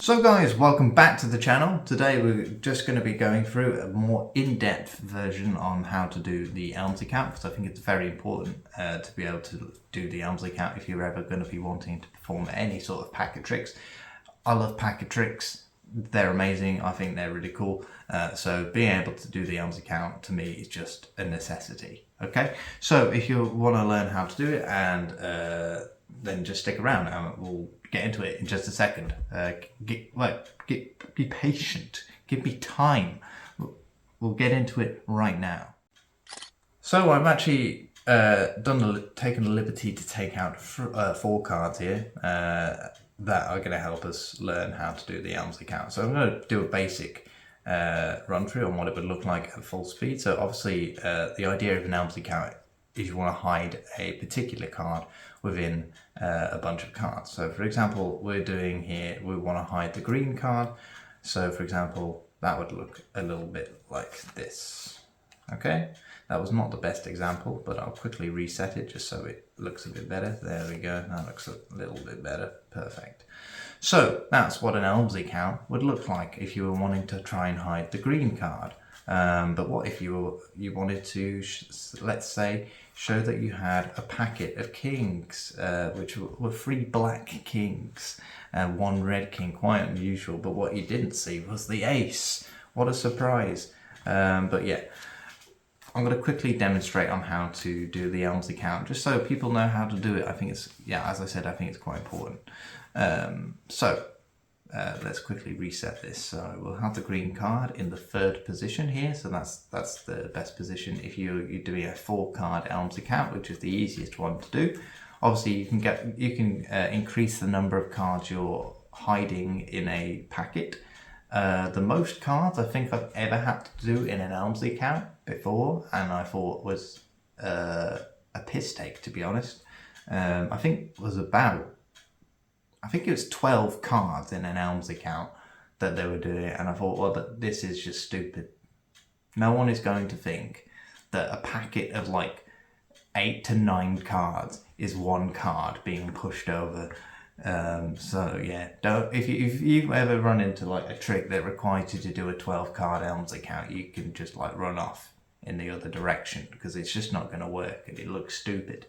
So guys, welcome back to the channel. Today we're just going to be going through a more in-depth version on how to do the Elmsley count, because I think it's very important to be able to do the Elmsley count if you're ever going to be wanting to perform any sort of packet tricks. I love packet tricks. They're amazing. I think they're really cool. So being able to do the Elmsley count to me is just a necessity. Okay, so if you want to learn how to do it, and then just stick around and we'll get into it in just a second. Be patient. Give me time. We'll get into it right now. So I've actually taken the liberty to take out 4 cards here that are going to help us learn how to do the Elmsley count. So I'm going to do a basic run through on what it would look like at full speed. So obviously the idea of an Elmsley count is you want to hide a particular card within a bunch of cards. So for example, we want to hide the green card. So for example, that would look a little bit like this. Okay, that was not the best example, but I'll quickly reset it just so it looks a bit better. There we go, that looks a little bit better, perfect. So that's what an Elmsley count would look like if you were wanting to try and hide the green card. But what if you wanted to, let's say, show that you had a packet of kings, which were 3 black kings and 1 red king, quite unusual, but what you didn't see was the ace. What a surprise. But yeah, I'm going to quickly demonstrate on how to do the Elmsley count, just so people know how to do it. I think it's, as I said, I think it's quite important. Let's quickly reset this. So we'll have the green card in the 3rd position here. So that's the best position if you're doing a 4-card Elmsley count, which is the easiest one to do. Obviously, you can increase the number of cards you're hiding in a packet. The most cards I think I've ever had to do in an Elmsley count before, and I thought was a piss take, to be honest. I think it was 12 cards in an Elmsley count that they were doing, and I thought, well, this is just stupid. No one is going to think that a packet of like 8 to 9 cards is 1 card being pushed over. So yeah, if you ever run into like a trick that requires you to do a 12-card Elmsley count, you can just like run off in the other direction, because it's just not going to work and it looks stupid.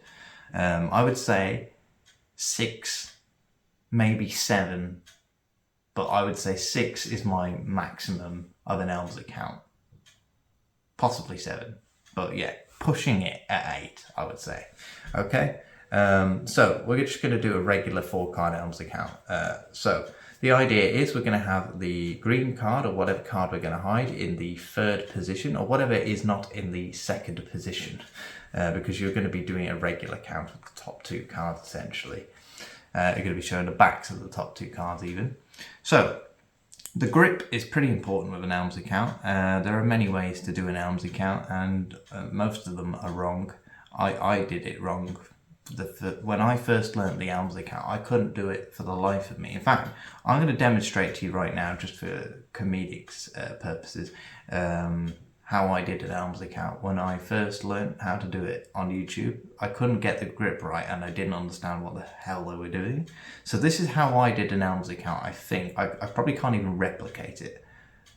I would say 6, maybe 7, but I would say 6 is my maximum of an Elmsley count. Possibly 7, but yeah, pushing it at 8, I would say. Okay, so we're just going to do a regular 4-card Elmsley count. So the idea is we're going to have the green card, or whatever card we're going to hide, in the 3rd position, or whatever is not in the 2nd position, because you're going to be doing a regular count with the top 2 cards essentially. You're going to be showing the backs of the top 2 cards even. So the grip is pretty important with an Elmsley count. There are many ways to do an Elmsley count, and most of them are wrong. I did it wrong. When I first learned the Elmsley count, I couldn't do it for the life of me. In fact, I'm going to demonstrate to you right now, just for comedic purposes, how I did an Elmsley count. When I first learned how to do it on YouTube, I couldn't get the grip right, and I didn't understand what the hell they were doing. So this is how I did an Elmsley count. I think I probably can't even replicate it.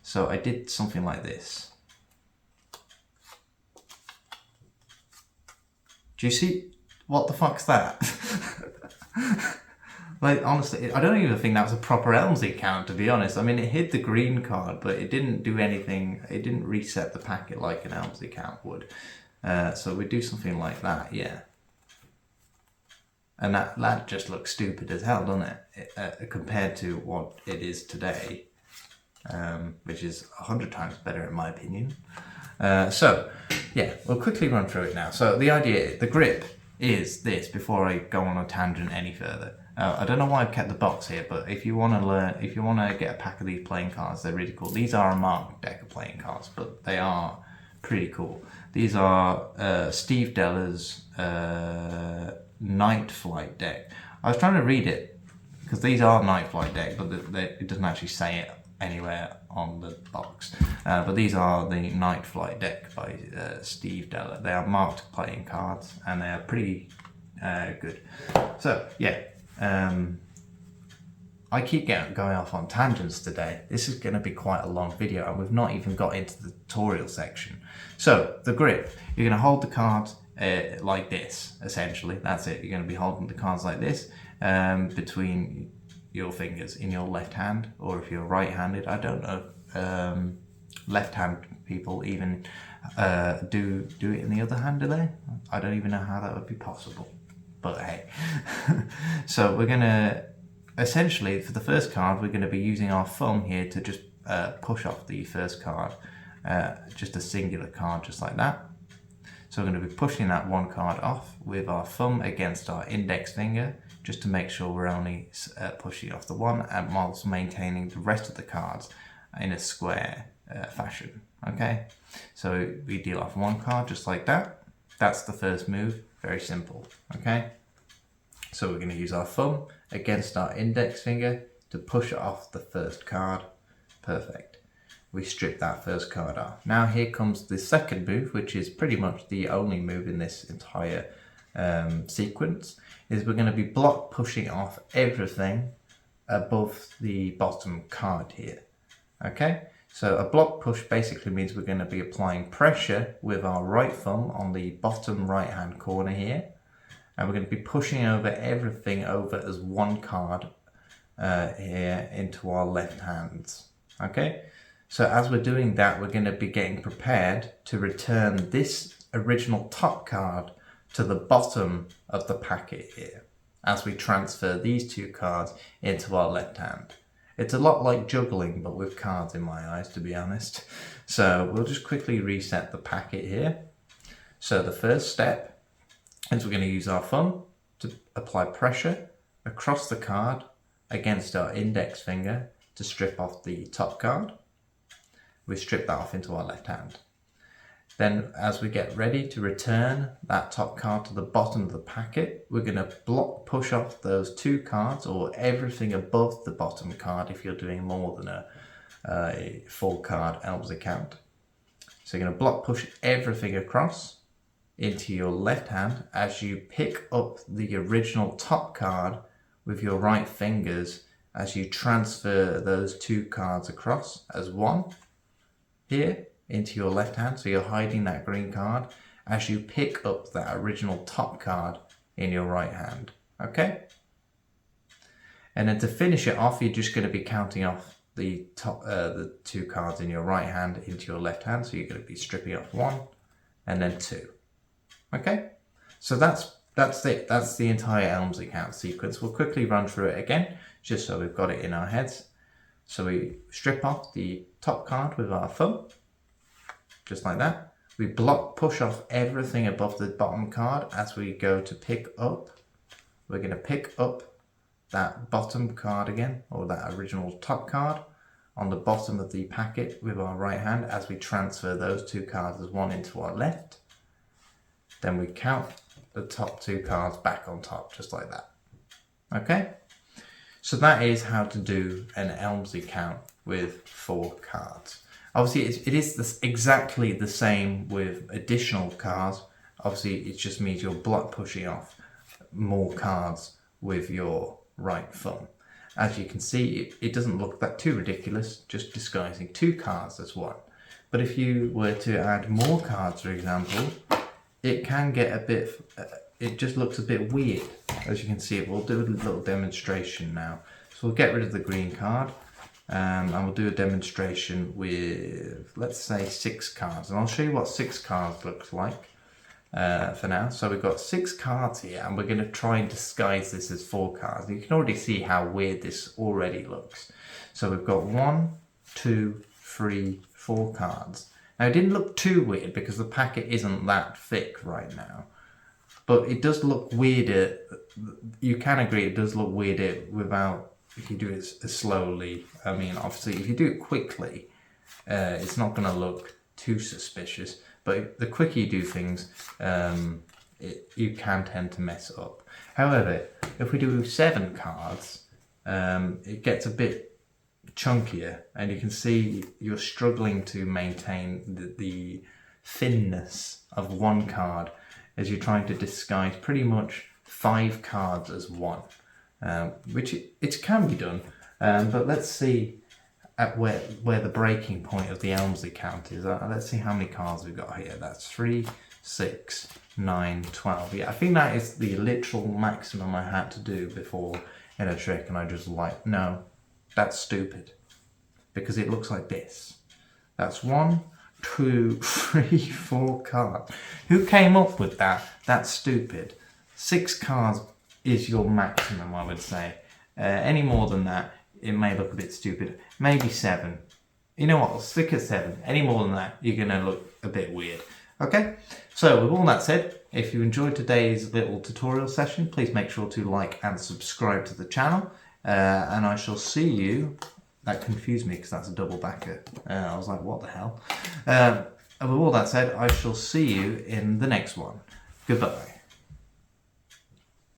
So I did something like this. Do you see? What the fuck's that? Like, honestly, I don't even think that was a proper Elmsley count, to be honest. I mean, it hid the green card, but it didn't do anything. It didn't reset the packet like an Elmsley count would. So we do something like that, yeah. And that just looks stupid as hell, doesn't it? Compared to what it is today, which is 100 times better in my opinion. So, yeah, we'll quickly run through it now. So the idea, the grip is this, before I go on a tangent any further. I don't know why I've kept the box here, but if you want to get a pack of these playing cards, they're really cool. These are a marked deck of playing cards, but they are pretty cool. These are Steve Deller's Night Flight deck. I was trying to read it, because these are Night Flight deck, but it doesn't actually say it anywhere on the box. But these are the Night Flight deck by Steve Deller. They are marked playing cards, and they are pretty good. So yeah, I keep going off on tangents today. This is going to be quite a long video and we've not even got into the tutorial section. So the grip, you're going to hold the cards like this, essentially. That's it. You're going to be holding the cards like this between your fingers in your left hand, or if you're right-handed, I don't know, left-hand people even do it in the other hand, do they? I don't even know how that would be possible, but hey. So we're going to, essentially for the first card, we're going to be using our thumb here to just push off the first card, just a singular card just like that. So we're going to be pushing that one card off with our thumb against our index finger, just to make sure we're only pushing off the one, and whilst maintaining the rest of the cards in a square fashion. Okay, so we deal off one card just like that. That's the first move, very simple. Okay, so we're going to use our thumb against our index finger to push off the first card. Perfect. We strip that first card off. Now here comes the second move, which is pretty much the only move in this entire sequence, is we're going to be block pushing off everything above the bottom card here. Okay, so a block push basically means we're going to be applying pressure with our right thumb on the bottom right hand corner here, and we're going to be pushing over everything over as one card here into our left hands. Okay, so as we're doing that, we're going to be getting prepared to return this original top card to the bottom of the packet here as we transfer these two cards into our left hand. It's a lot like juggling, but with cards in my eyes, to be honest. So we'll just quickly reset the packet here. So the first step is we're going to use our thumb to apply pressure across the card against our index finger to strip off the top card. We strip that off into our left hand. Then as we get ready to return that top card to the bottom of the packet, we're going to block push off those two cards, or everything above the bottom card if you're doing more than a full card Elmsley count. So you're going to block push everything across into your left hand as you pick up the original top card with your right fingers as you transfer those two cards across as one here into your left hand. So you're hiding that green card as you pick up that original top card in your right hand. Okay, and then to finish it off, you're just going to be counting off the top the two cards in your right hand into your left hand. So you're going to be stripping off one and then two. Okay, so that's it. That's the entire Elmsley count sequence. We'll quickly run through it again just so we've got it in our heads. So we strip off the top card with our thumb, just like that. We block push off everything above the bottom card as we go to pick up. We're going to pick up that bottom card again, or that original top card on the bottom of the packet with our right hand as we transfer those two cards as one into our left. Then we count the top two cards back on top, just like that. Okay, so that is how to do an Elmsley count with 4 cards. Obviously, it is exactly the same with additional cards. Obviously, it just means you're block pushing off more cards with your right thumb. As you can see, it doesn't look that too ridiculous, just disguising 2 cards as one. But if you were to add more cards, for example, it can get a bit, it just looks a bit weird. As you can see, we'll do a little demonstration now. So we'll get rid of the green card. And we'll do a demonstration with, let's say, 6 cards, and I'll show you what 6 cards looks like for now. So we've got 6 cards here, and we're going to try and disguise this as 4 cards. You can already see how weird this already looks. So we've got 1, 2, 3, 4 cards. Now it didn't look too weird because the packet isn't that thick right now, but it does look weirder. You can agree it does look weirder without, if you do it slowly. I mean, obviously, if you do it quickly, it's not going to look too suspicious. But the quicker you do things, you can tend to mess up. However, if we do 7 cards, it gets a bit chunkier, and you can see you're struggling to maintain the thinness of one card as you're trying to disguise pretty much 5 cards as one. Which it can be done, But let's see at where the breaking point of the Elmsley count is. Let's see how many cards we've got here. That's 3, 6, 9, 12. Yeah, I think that is the literal maximum I had to do before in a trick, and I just like, no, that's stupid. Because it looks like this. That's 1, 2, 3, 4 cards. Who came up with that? That's stupid. 6 cards is your maximum, I would say. Any more than that, it may look a bit stupid. Maybe 7. You know what, I'll stick at 7. Any more than that, you're going to look a bit weird. Okay, so with all that said, if you enjoyed today's little tutorial session, please make sure to like and subscribe to the channel. And I shall see you... That confused me because that's a double backer. I was like, what the hell? And with all that said, I shall see you in the next one. Goodbye.